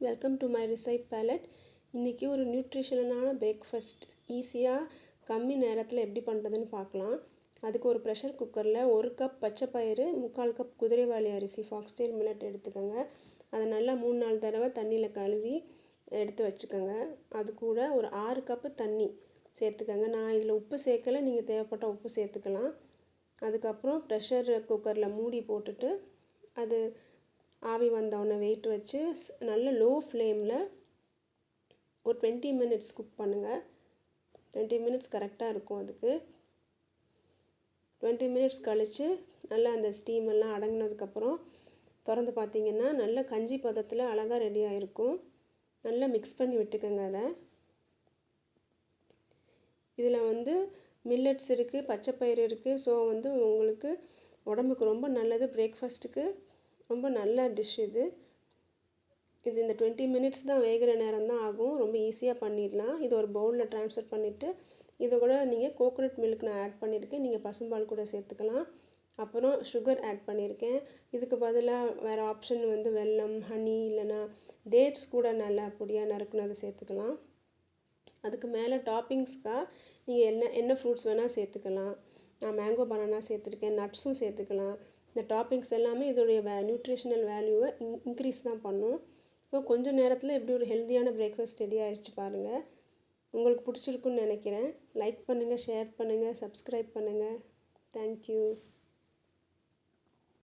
Welcome to my ரிசைட் பேலட். இன்றைக்கி ஒரு நியூட்ரிஷனான பிரேக்ஃபாஸ்ட் ஈஸியாக கம்மி நேரத்தில் எப்படி பண்ணுறதுன்னு பார்க்கலாம். அதுக்கு ஒரு ப்ரெஷர் குக்கரில் 1 கப் பச்சைப்பயிறு, 3/4 கப் குதிரைவாலி அரிசி ஃபாக்ஸ்டெயில் மில்லட் எடுத்துக்கோங்க. அதை நல்லா 3-4 தடவை தண்ணியில் கழுவி எடுத்து வச்சுக்கோங்க. அது கூட ஒரு 6 கப்பு தண்ணி சேர்த்துக்கோங்க. நான் இதில் உப்பு சேர்க்கலை, நீங்கள் தேவைப்பட்ட உப்பு சேர்த்துக்கலாம். அதுக்கப்புறம் ப்ரெஷர் குக்கரில் மூடி போட்டுட்டு அது ஆவி வந்தவுடனே வெயிட் வச்சு நல்ல லோ ஃப்ளேமில் ஒரு 20 மினிட்ஸ் குக் பண்ணுங்கள். 20 மினிட்ஸ் கரெக்டாக இருக்கும். அதுக்கு 20 மினிட்ஸ் கழித்து நல்லா அந்த ஸ்டீம் எல்லாம் அடங்கினதுக்கப்புறம் திறந்து பார்த்திங்கன்னா நல்ல கஞ்சி பதத்தில் அழகாக ரெடியாக இருக்கும். நல்லா மிக்ஸ் பண்ணி விட்டுக்கோங்க. அதை இதில் மில்லட்ஸ் இருக்குது, பச்சைப்பயிறு இருக்குது. ஸோ உங்களுக்கு உடம்புக்கு ரொம்ப நல்லது. பிரேக்ஃபாஸ்ட்டுக்கு ரொம்ப நல்ல டிஷ் இது. இந்த 20 மினிட்ஸ் தான் வேகிற நேரம் தான் ஆகும். ரொம்ப ஈஸியாக பண்ணிடலாம். இது ஒரு பவுலில் ட்ரான்ஸ்ஃபர் பண்ணிவிட்டு இதை கூட நீங்கள் கோகோனட் மில்க் நான் ஆட் பண்ணியிருக்கேன். நீங்கள் பசும்பால் கூட சேர்த்துக்கலாம். அப்புறம் சுகர் ஆட் பண்ணியிருக்கேன். இதுக்கு பதிலாக வேறு ஆப்ஷன் வெல்லம், ஹனி இல்லைனா டேட்ஸ் கூட நல்லா பொடியாக நறுக்குனதை சேர்த்துக்கலாம். அதுக்கு மேலே டாப்பிங்ஸ்க்காக நீங்கள் என்ன ஃப்ரூட்ஸ் வேணால் சேர்த்துக்கலாம். நான் மேங்கோ பனானா சேர்த்துருக்கேன். நட்ஸும் சேர்த்துக்கலாம். இந்த டாப்பிங்ஸ் எல்லாமே இதோடைய நியூட்ரிஷனல் வேல்யூவை இன்க்ரீஸ் தான் பண்ணும். ஸோ கொஞ்சம் நேரத்தில் எப்படி ஒரு ஹெல்த்தியான பிரேக்ஃபாஸ்ட் ரெடி ஆகிடுச்சு பாருங்கள். உங்களுக்கு பிடிச்சிருக்குன்னு நினைக்கிறேன். லைக் பண்ணுங்கள், ஷேர் பண்ணுங்கள், சப்ஸ்கிரைப் பண்ணுங்கள். தேங்க்யூ.